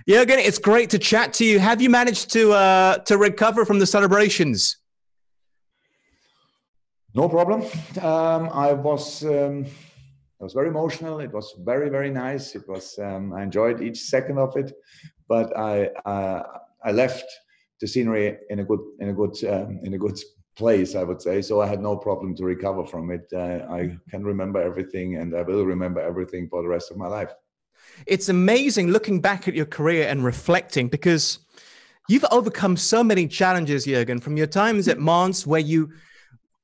Jurgen, it's great to chat to you. Have you managed to recover from the celebrations? No problem. I was very emotional. It was very, very nice. It was I enjoyed each second of it, but I left the scenery in a good place, I would say. So I had no problem to recover from it. I can remember everything, and I will remember everything for the rest of my life. It's amazing looking back at your career and reflecting, because you've overcome so many challenges, Jurgen, from your times at Mons, where you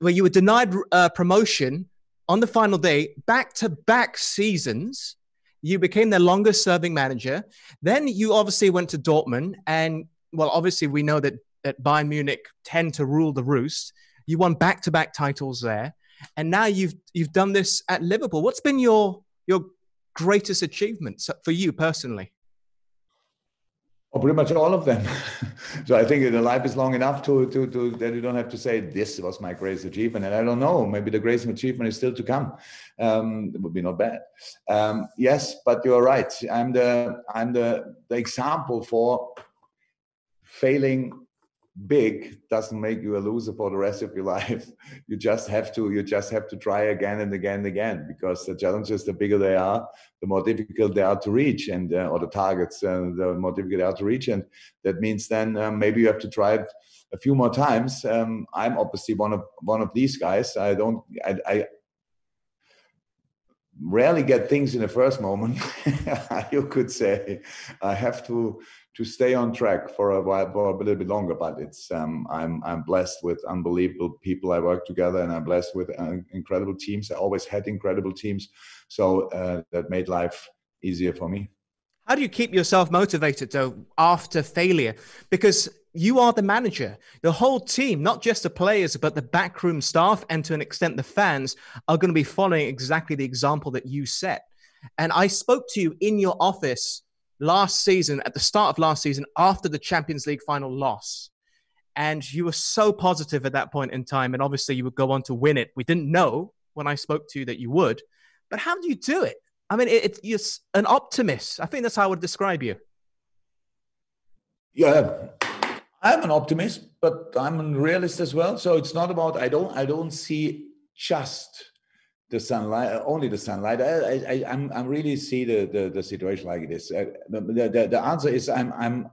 were denied promotion on the final day, back-to-back seasons. You became their longest-serving manager. Then you obviously went to Dortmund, and well, obviously we know that Bayern Munich tend to rule the roost. You won back-to-back titles there, and now you've done this at Liverpool. What's been your greatest achievements for you personally? Well, pretty much all of them. So I think that life is long enough to that you don't have to say this was my greatest achievement. And I don't know, maybe the greatest achievement is still to come. It would be not bad. Yes, but you're right. I'm the example for failing big doesn't make you a loser for the rest of your life. You just have to try again and again and again, because the challenges, the bigger they are, the more difficult they are to reach, and or the targets, the more difficult they are to reach. And that means then maybe you have to try it a few more times. I'm obviously one of these guys. I rarely get things in the first moment. You could say I have to stay on track for a while, for a little bit longer. But it's I'm blessed with unbelievable people I work together, and I'm blessed with incredible teams. I always had incredible teams, so that made life easier for me. How do you keep yourself motivated though after failure? Because you are the manager. The whole team, not just the players, but the backroom staff, and to an extent the fans, are going to be following exactly the example that you set. And I spoke to you in your office last season, at the start of last season, after the Champions League final loss. And you were so positive at that point in time. And obviously you would go on to win it. We didn't know when I spoke to you that you would. But how do you do it? I mean, you're an optimist. I think that's how I would describe you. Yeah, I'm an optimist, but I'm a realist as well. So it's not about, I don't see just the sunlight, only the sunlight. I really see the situation like it is. The answer is I'm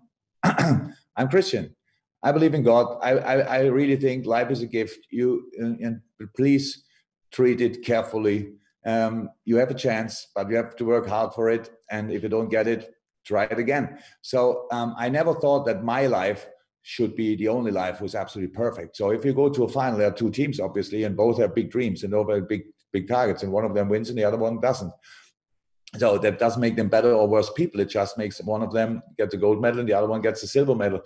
Christian. I believe in God. I really think life is a gift. And please treat it carefully. You have a chance, but you have to work hard for it. And if you don't get it, try it again. So I never thought that my life should be the only life was absolutely perfect. So if you go to a final, there are two teams, obviously, and both have big dreams and both have big targets, and one of them wins and the other one doesn't. So that doesn't make them better or worse people. It just makes one of them get the gold medal and the other one gets the silver medal.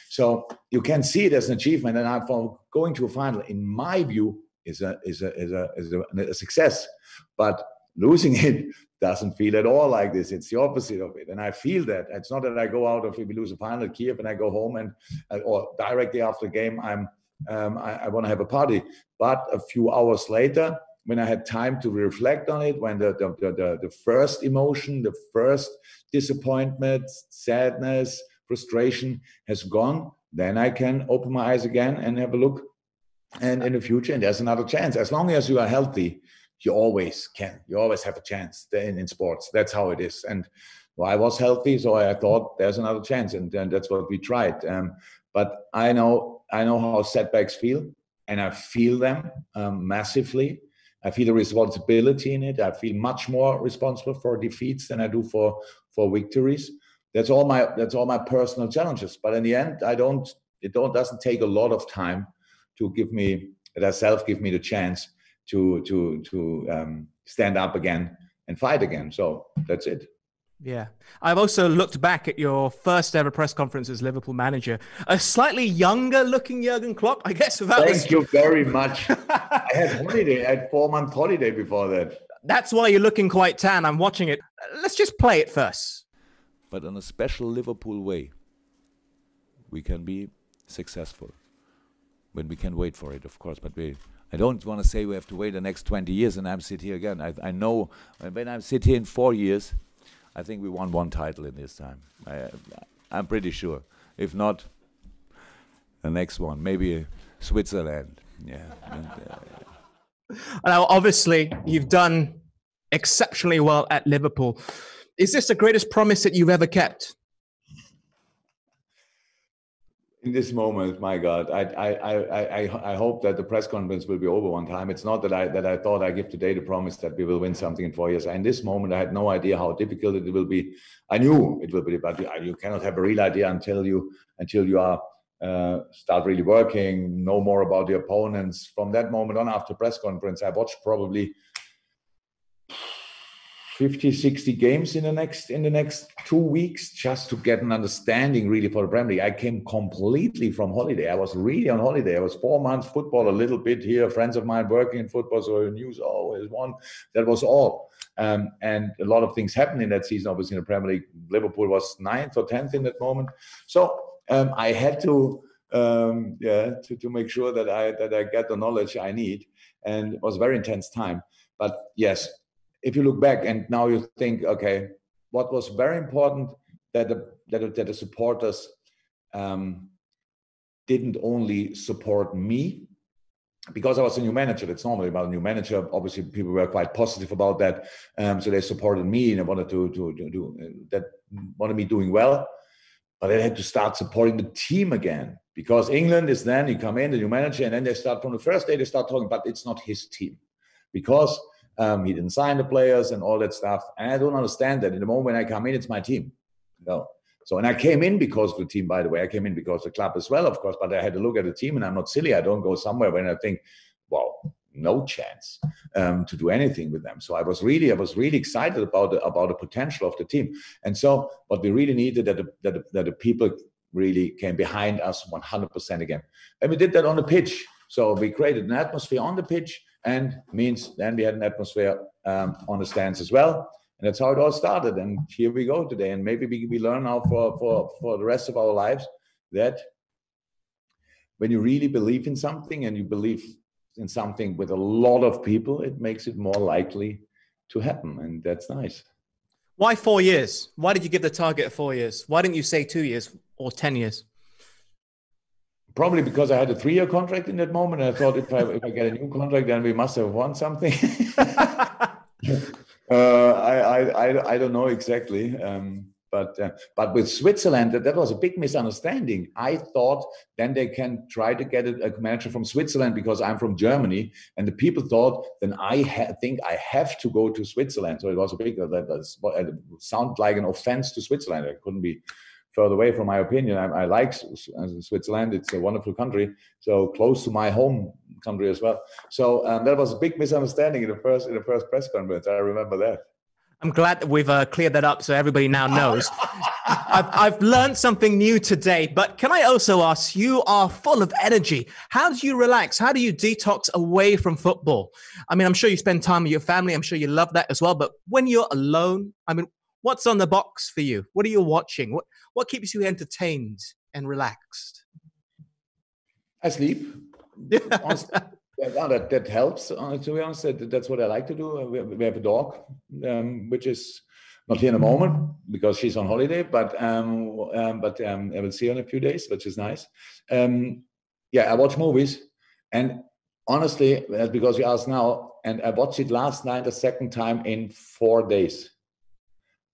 So you can see it as an achievement. And for going to a final, in my view, is a success. But losing it doesn't feel at all like this. It's the opposite of it. And I feel that. It's not that I go out if we lose a final at Kiev and I go home and or directly after the game, I want to have a party. But a few hours later, when I had time to reflect on it, when the first emotion, the first disappointment, sadness, frustration has gone, then I can open my eyes again and have a look and in the future, and there's another chance. As long as you are healthy, you always can. You always have a chance in sports. That's how it is. And well, I was healthy, so I thought there's another chance, and that's what we tried. But I know how setbacks feel, and I feel them massively. I feel the responsibility in it. I feel much more responsible for defeats than I do for victories. That's all my personal challenges. But in the end, it doesn't take a lot of time to give me the chance to stand up again and fight again. So that's it. Yeah. I've also looked back at your first ever press conference as Liverpool manager. A slightly younger looking Jurgen Klopp, I guess. Thank you very much. I had 4-month holiday before that. That's why you're looking quite tan. I'm watching it. Let's just play it first. But in a special Liverpool way, we can be successful. When we can wait for it, of course. But I don't want to say we have to wait the next 20 years and I'm sit here again. I know when I sit here in 4 years, I think we won one title in this time. I'm pretty sure. If not, the next one, maybe Switzerland. Yeah. Now, obviously, you've done exceptionally well at Liverpool. Is this the greatest promise that you've ever kept? In this moment, my God, I hope that the press conference will be over one time. It's not that I thought I give today the promise that we will win something in 4 years. In this moment, I had no idea how difficult it will be. I knew it will be, but you cannot have a real idea until you are start really working, know more about the opponents. From that moment on, after press conference, I watched probably 50, 60 games in the next 2 weeks just to get an understanding really for the Premier League. I came completely from holiday. I was really on holiday. I was 4 months football, a little bit here, friends of mine working in football, so news always won. That was all. And a lot of things happened in that season, obviously in the Premier League. Liverpool was 9th or 10th in that moment. So I had to make sure that I get the knowledge I need. And it was a very intense time. But yes, if you look back and now you think, okay, what was very important that the supporters didn't only support me because I was a new manager. It's normally about a new manager. Obviously, people were quite positive about that, so they supported me and they wanted to do that, wanted me doing well. But I had to start supporting the team again because England is then you come in, the new manager, and then they start from the first day they start talking, but it's not his team because. He didn't sign the players and all that stuff. And I don't understand that. In the moment when I come in, it's my team. No. So, and I came in because of the team, by the way. I came in because of the club as well, of course. But I had to look at the team, and I'm not silly. I don't go somewhere when I think, well, no chance to do anything with them. So I was really excited about the potential of the team. And so what we really needed that the people really came behind us 100% again. And we did that on the pitch. So we created an atmosphere on the pitch. And means then we had an atmosphere on the stands as well. And that's how it all started. And here we go today. And maybe we learn now for the rest of our lives that when you really believe in something and you believe in something with a lot of people, it makes it more likely to happen. And that's nice. Why 4 years? Why did you give the target of 4 years? Why didn't you say 2 years or 10 years? Probably because I had a 3-year contract in that moment. And I thought if I get a new contract, then we must have won something. I don't know exactly. But with Switzerland, that was a big misunderstanding. I thought then they can try to get a manager from Switzerland because I'm from Germany. And the people thought then I think I have to go to Switzerland. So it was a big, that sounded like an offense to Switzerland. I couldn't be further away from my opinion. I like Switzerland. It's a wonderful country, so close to my home country as well. So that was a big misunderstanding in the first press conference. I remember that. I'm glad that we've cleared that up so everybody now knows. I've learned something new today, but can I also ask, you are full of energy. How do you relax? How do you detox away from football? I mean, I'm sure you spend time with your family. I'm sure you love that as well. But when you're alone, I mean, what's on the box for you? What are you watching? What keeps you entertained and relaxed? I sleep. That helps. To be honest, that's what I like to do. We have a dog, which is not here in a moment because she's on holiday, but I will see her in a few days, which is nice. I watch movies, and honestly, that's because you asked now, and I watched it last night the second time in 4 days.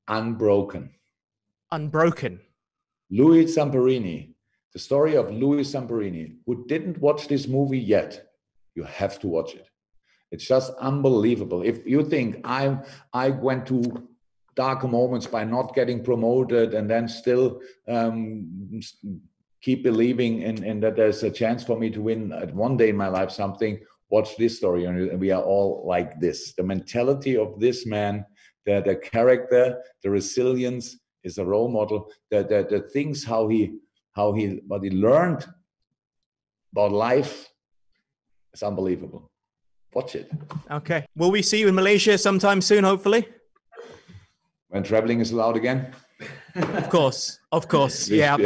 Unbroken. Louis Zamperini. The story of Louis Zamperini. Who didn't watch this movie yet? You have to watch it. It's just unbelievable. If you think I went to darker moments by not getting promoted and then still keep believing in that there's a chance for me to win at one day in my life something, watch this story. And we are all like this. The mentality of this man, the character, the resilience is a role model. The things what he learned about life is unbelievable. Watch it. Okay. Will we see you in Malaysia sometime soon, hopefully? When traveling is allowed again? Of course. Yeah.